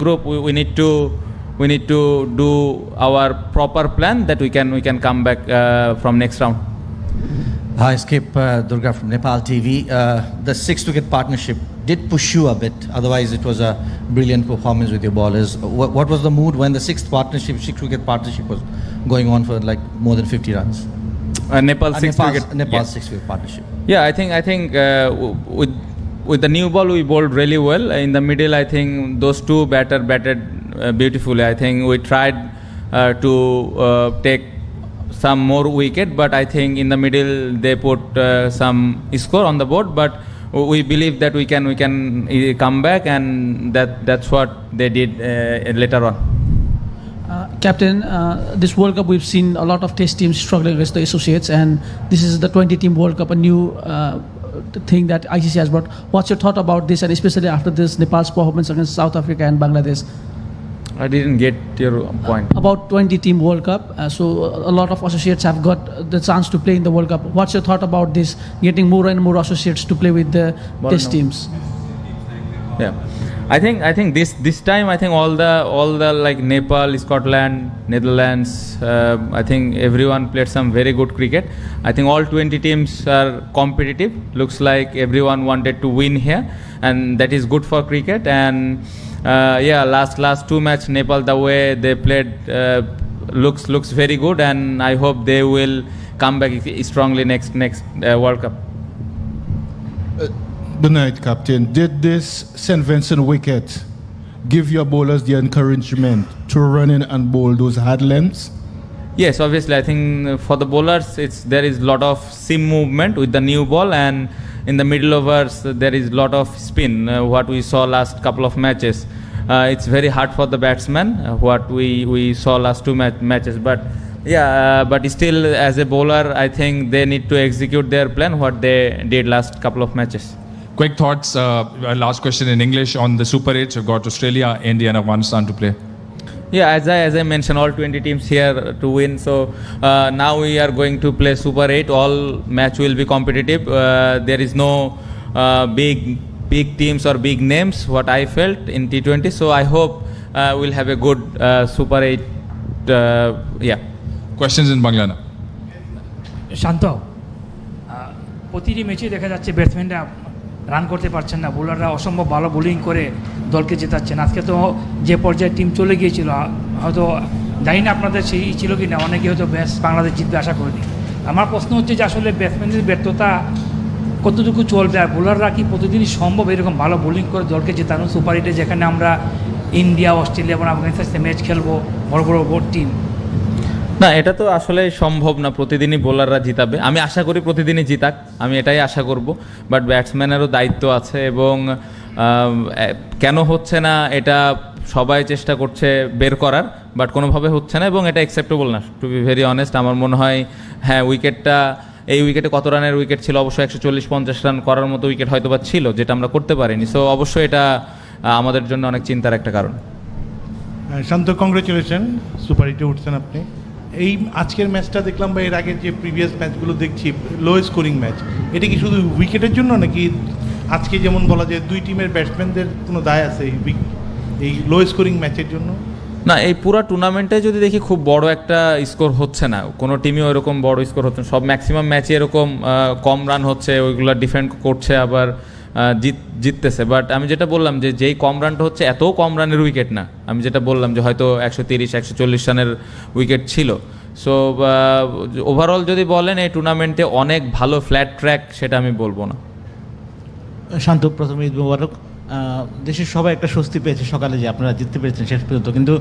group, we need to do our proper plan that we can come back from next round. Hi, Skip Durga from Nepal TV. The 6-wicket partnership did push you a bit. Otherwise, it was a brilliant performance with your bowlers. What was the mood when the 6-wicket partnership was going on for like more than 50 runs? Nepal 6-wicket. Nepal 6-wicket partnership. Yeah, I think with the new ball we bowled really well. In the middle, I think those two batted beautifully. I think we tried to take some more wicket, but I think in the middle they put some score on the board. But we believe that we can come back, and that's what they did later on. Captain, this World Cup we've seen a lot of test teams struggling against the associates, and this is the 20-team World Cup, a new thing that ICC has brought. What's your thought about this, and especially after this Nepal's performance against South Africa and Bangladesh? I didn't get your point. About 20-team World Cup, so a lot of associates have got the chance to play in the World Cup. What's your thought about this, getting more and more associates to play with the test teams? Yeah, I think this time I think all the like Nepal, Scotland, Netherlands, I think everyone played some very good cricket. I think all 20 teams are competitive. Looks like everyone wanted to win here, and that is good for cricket. And last two match Nepal, the way they played looks very good, and I hope they will come back strongly next World Cup. Good night, Captain. Did this St. Vincent wicket give your bowlers the encouragement to run in and bowl those hard lengths? Yes, obviously. I think for the bowlers, there is a lot of seam movement with the new ball, and in the middle overs there is a lot of spin. What we saw last couple of matches, it's very hard for the batsmen. What we saw last two matches, but still as a bowler, I think they need to execute their plan what they did last couple of matches. Quick thoughts, last question in English on the Super 8. You've got Australia, India and Afghanistan to play. Yeah, as I mentioned, all 20 teams here to win. So now we are going to play Super 8. All match will be competitive. There is no big teams or big names, what I felt in T20. So I hope we'll have a good Super 8. Questions in Bangla now. শান্ত প্রতিটি ম্যাচে দেখা যাচ্ছে ব্যাটসম্যানরা run করতে পারছেন না, বোলাররা অসম্ভব ভালো bowling করে দলকে জেতাচ্ছেন। আজকে তো যে পর্যায়ে টিম চলে গিয়েছিল, হয়তো জানি না আপনাদের সেই ছিল কি না, অনেকে হয়তো বাংলাদেশ জিতবে আশা করেনি। আমার প্রশ্ন হচ্ছে যে আসলে ব্যাটসম্যানদের ব্যর্থতা কতটুকু চলবে, আর বোলাররা কি প্রতিদিনই সম্ভব এরকম ভালো বোলিং করে দলকে জেতানো সুপার 8-এ, যেখানে আমরা ইন্ডিয়া, অস্ট্রেলিয়া এবং আফগানিস্তানের সাথে ম্যাচ খেলবো, বড় টিম? না, এটা তো আসলে সম্ভব না প্রতিদিনই বোলাররা জিতাবে। আমি আশা করি প্রতিদিনই জিতাক, আমি এটাই আশা করব। বাট ব্যাটসম্যানেরও দায়িত্ব আছে, এবং কেন হচ্ছে না এটা সবাই চেষ্টা করছে বের করার, বাট কোনোভাবে হচ্ছে না, এবং এটা অ্যাকসেপ্টেবল না। টু বি ভেরি অনেস্ট, আমার মনে হয় হ্যাঁ এই উইকেটে কত রানের উইকেট ছিল, অবশ্যই 140-50 রান করার মতো উইকেট হয়তো বা ছিল, যেটা আমরা করতে পারিনি। সো অবশ্যই এটা আমাদের জন্য অনেক চিন্তার একটা কারণ। শান্ত, কংগ্রেচুলেশন, সুপার 8-এ উঠছেন আপনি। এই আজকের ম্যাচটা দেখলাম বা এর আগের যে প্রিভিয়াস ম্যাচগুলো দেখছি লো স্কোরিং ম্যাচ, এটা কি শুধু উইকেটের জন্য, নাকি আজকে যেমন বলা যায় দুই টিমের ব্যাটসম্যানদের কোনো দায় আছে এই লো স্কোরিং ম্যাচের জন্য? না, এই পুরো টুর্নামেন্টে যদি দেখি খুব বড় একটা স্কোর হচ্ছে না, কোনো টিমেও এরকম বড় স্কোর হচ্ছে না। সব ম্যাক্সিমাম ম্যাচে এরকম কম রান হচ্ছে, ওইগুলো ডিফেন্ড করছে, আবার জিততেছে। বাট আমি যেটা বললাম যে যেই কম রানটা হচ্ছে, এত কম রানের উইকেট না। আমি যেটা বললাম যে হয়তো 130-140 রানের উইকেট ছিল। সো ওভারঅল যদি বলেন এই টুর্নামেন্টে অনেক ভালো ফ্ল্যাট ট্র্যাক, সেটা আমি বলবো না। শান্ত, প্রথমে ঈদ মোবারক। দেশের সবাই একটা স্বস্তি পেয়েছে সকালে যে আপনারা জিততে পেরেছেন শেষ পর্যন্ত, কিন্তু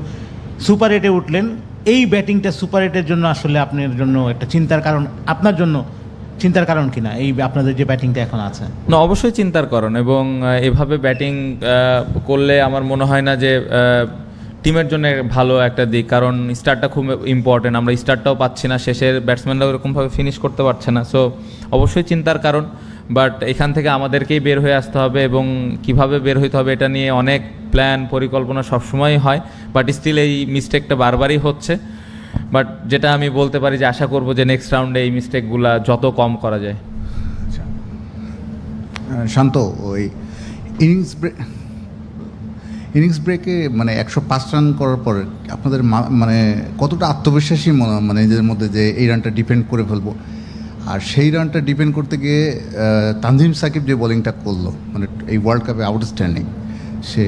সুপার 8-এ উঠলেন। এই ব্যাটিংটা সুপার 8-এর জন্য আসলে আপনার জন্য একটা চিন্তার কারণ, আপনার জন্য চিন্তার কারণ কিনা এই আপনাদের যে ব্যাটিংটা এখন আছে? না, অবশ্যই চিন্তার কারণ, এবং এভাবে ব্যাটিং করলে আমার মনে হয় না যে টিমের জন্য ভালো একটা দিক, কারণ স্টার্টটা খুব ইম্পর্টেন্ট। আমরা স্টার্টটাও পাচ্ছি না, শেষের ব্যাটসম্যানরাও এরকমভাবে ফিনিশ করতে পারছে না। সো অবশ্যই চিন্তার কারণ, বাট এখান থেকে আমাদেরকেই বের হয়ে আসতে হবে, এবং কিভাবে বের হইতে হবে এটা নিয়ে অনেক প্ল্যান পরিকল্পনা সবসময়ই হয়, বাট স্টিল এই মিস্টেকটা বারবারই হচ্ছে। বাট যেটা আমি বলতে পারি যে আশা করব যে নেক্সট রাউন্ডে এই মিস্টেকগুলো যত কম করা যায়। শান্ত, ওই ইনিংস ব্রেকে মানে 105 রান করার পর আপনাদের মানে কতটা আত্মবিশ্বাসী মানে নিজের মধ্যে যে এই রানটা ডিফেন্ড করে ফেলবো, আর সেই রানটা ডিফেন্ড করতে গিয়ে তানজিম সাকিব যে বোলিংটা করলো মানে এই ওয়ার্ল্ড কাপে আউটস্ট্যান্ডিং, সে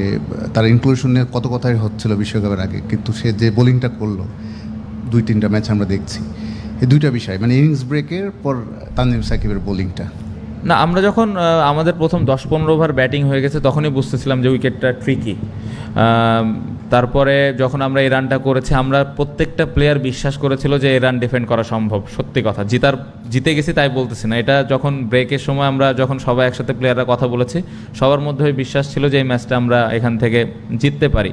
তার ইনক্লুশন নিয়ে কত কথাই হচ্ছিল বিশ্বকাপের আগে, কিন্তু সে যে বোলিংটা করলো 2-3টা ম্যাচ আমরা দেখছি, এই দুইটা বিষয় মানে ইনিংস ব্রেকের পর তানজিম সাকিবের বোলিংটা। না, আমরা যখন আমাদের প্রথম 10-15 ওভার ব্যাটিং হয়ে গেছে তখনই বুঝতেছিলাম যে উইকেটটা ট্রিকি। তারপরে যখন আমরা এই রানটা করেছি, আমরা প্রত্যেকটা প্লেয়ার বিশ্বাস করেছিল যে এই রান ডিফেন্ড করা সম্ভব। সত্যি কথা, জিতে গেছি তাই বলতেছি না, এটা যখন ব্রেকের সময় আমরা যখন সবাই একসাথে প্লেয়াররা কথা বলেছি, সবার মধ্যে ওই বিশ্বাস ছিল যে এই ম্যাচটা আমরা এখান থেকে জিততে পারি।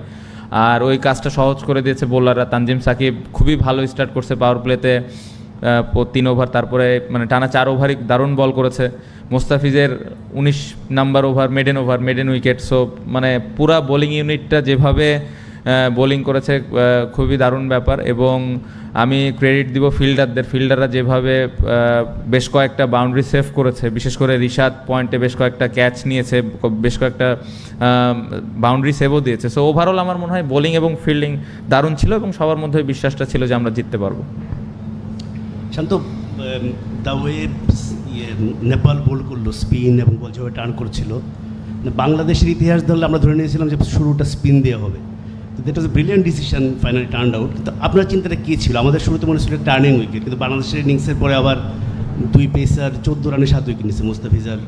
আর ওই কাজটা সহজ করে দিয়েছে বোলাররা। তানজিম সাকিব খুবই ভালো স্টার্ট করছে পাওয়ার প্লেতে 3 ওভার, তারপরে মানে টানা 4 ওভারই দারুণ বল করেছে। মোস্তাফিজের 19 number over maiden wicket. So মানে পুরা বোলিং ইউনিটটা যেভাবে বোলিং করেছে খুবই দারুণ ব্যাপার। এবং আমি ক্রেডিট দিব ফিল্ডাররা যেভাবে বেশ কয়েকটা বাউন্ডারি সেভ করেছে, বিশেষ করে রিশাদ পয়েন্টে বেশ কয়েকটা ক্যাচ নিয়েছে, বেশ কয়েকটা বাউন্ডারি সেভও দিয়েছে। সো ওভারঅল আমার মনে হয় বোলিং এবং ফিল্ডিং দারুণ ছিল এবং সবার মধ্যে বিশ্বাসটা ছিল যে আমরা জিততে পারবো। শান্ত, দ্য ওয়ে নেপাল বোল্ড করলো স্পিন এবং বল যেভাবে টার্ন করছিল, বাংলাদেশের ইতিহাস ধরলে আমরা ধরে নিয়েছিলাম যে শুরুটা স্পিন দেওয়া হবে, তো that was A brilliant decision, finally turn out. কিন্তু আপনার চিন্তাটা কী ছিল? আমাদের শুরুতে মনে ছিল টার্নিং উইকেট, কিন্তু বাংলাদেশের ইনিংসের পরে আবার 2 পেসার 14 রানে 7 উইকেট নিচ্ছে, মুস্তাফিজ আর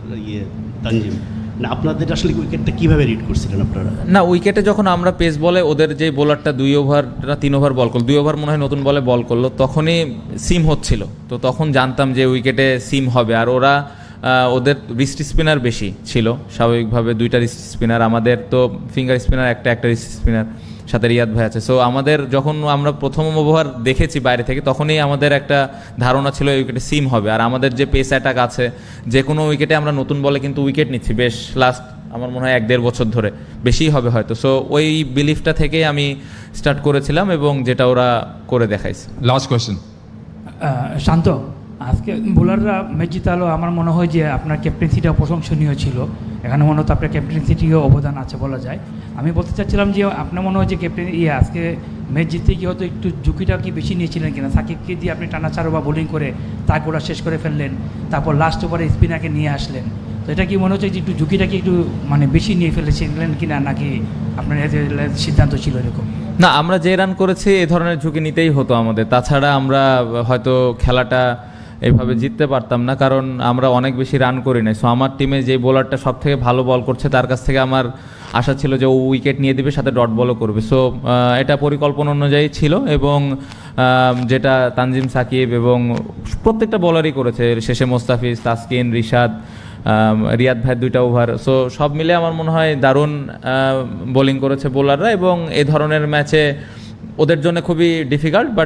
তানজিম। না, আপনাদের আসলে উইকেটটা কীভাবে রিড করছিলেন আপনারা? না, উইকেটে যখন আমরা পেস বলে ওদের যে বোলারটা 2 ওভার না 3 ওভার বল করলো, 2 ওভার মনে হয় নতুন বলে বল করলো, তখনই সিম হচ্ছিল। তো তখন জানতাম যে উইকেটে সিম হবে। আর ওরা ওদের রিস্ট স্পিনার বেশি ছিল স্বাভাবিকভাবে, 2টা রিস্ট স্পিনার, আমাদের তো ফিঙ্গার স্পিনার একটা রিস্ট স্পিনার, সাথে রিয়াদ ভাই আছে। সো আমাদের যখন আমরা প্রথম ওভার দেখেছি বাইরে থেকে, তখনই আমাদের একটা ধারণা ছিল এই উইকেটে সিম হবে। আর আমাদের যে পেস অ্যাটাক আছে, যে কোনো উইকেটে আমরা নতুন বলে কিন্তু উইকেট নিচ্ছি বেশ লাস্ট আমার মনে হয় 1-1.5 বছর ধরে, বেশিই হবে হয়তো। সো ওই বিলিফটা থেকেই আমি স্টার্ট করেছিলাম এবং যেটা ওরা করে দেখাইছে। Last question. শান্ত, আজকে বোলাররা ম্যাচ জিতালো, আমার মনে হয় যে আপনার ক্যাপ্টেন্সিটা প্রশংসনীয় ছিল। এখানে মনে হতো আপনার ক্যাপ্টেন্সিটিও অবদান আছে বলা যায়। আমি বলতে চাচ্ছিলাম যে আপনার মনে হয় যে আজকে ম্যাচ জিততে গিয়ে হয়তো একটু ঝুঁকিটা কি বেশি নিয়েছিলেন কিনা? সাকিবকে দিয়ে আপনি টানা 4 ওভার বোলিং করে তার গোড়া শেষ করে ফেললেন, তারপর লাস্ট ওভারে স্পিনারকে নিয়ে আসলেন। তো এটা কি মনে হচ্ছে যে একটু ঝুঁকিটা কি একটু মানে বেশি নিয়ে ফেলেছিলেন কিনা, নাকি আপনার সিদ্ধান্ত ছিল এরকম? না, আমরা যে রান করেছি এই ধরনের ঝুঁকি নিতেই হতো আমাদের, তাছাড়া আমরা হয়তো খেলাটা এইভাবে জিততে পারতাম না, কারণ আমরা অনেক বেশি রান করি নাই। সো আমার টিমে যে বোলারটা সব থেকে ভালো বল করছে তার কাছ থেকে আমার আশা ছিল যে ও উইকেট নিয়ে দিবে, সাথে ডট বলও করবে। সো এটা পরিকল্পনা অনুযায়ী ছিল এবং যেটা তানজিম সাকিব এবং প্রত্যেকটা বলারই করেছে, শেষে মোস্তাফিজ, তাসকিন, রিশাদ, রিয়াদ ভাই 2টা ওভার। সো সব মিলে আমার মনে হয় দারুণ বোলিং করেছে বোলাররা এবং এ ধরনের ম্যাচে ওদের জন্য খুবই ডিফিকাল্ট, বাট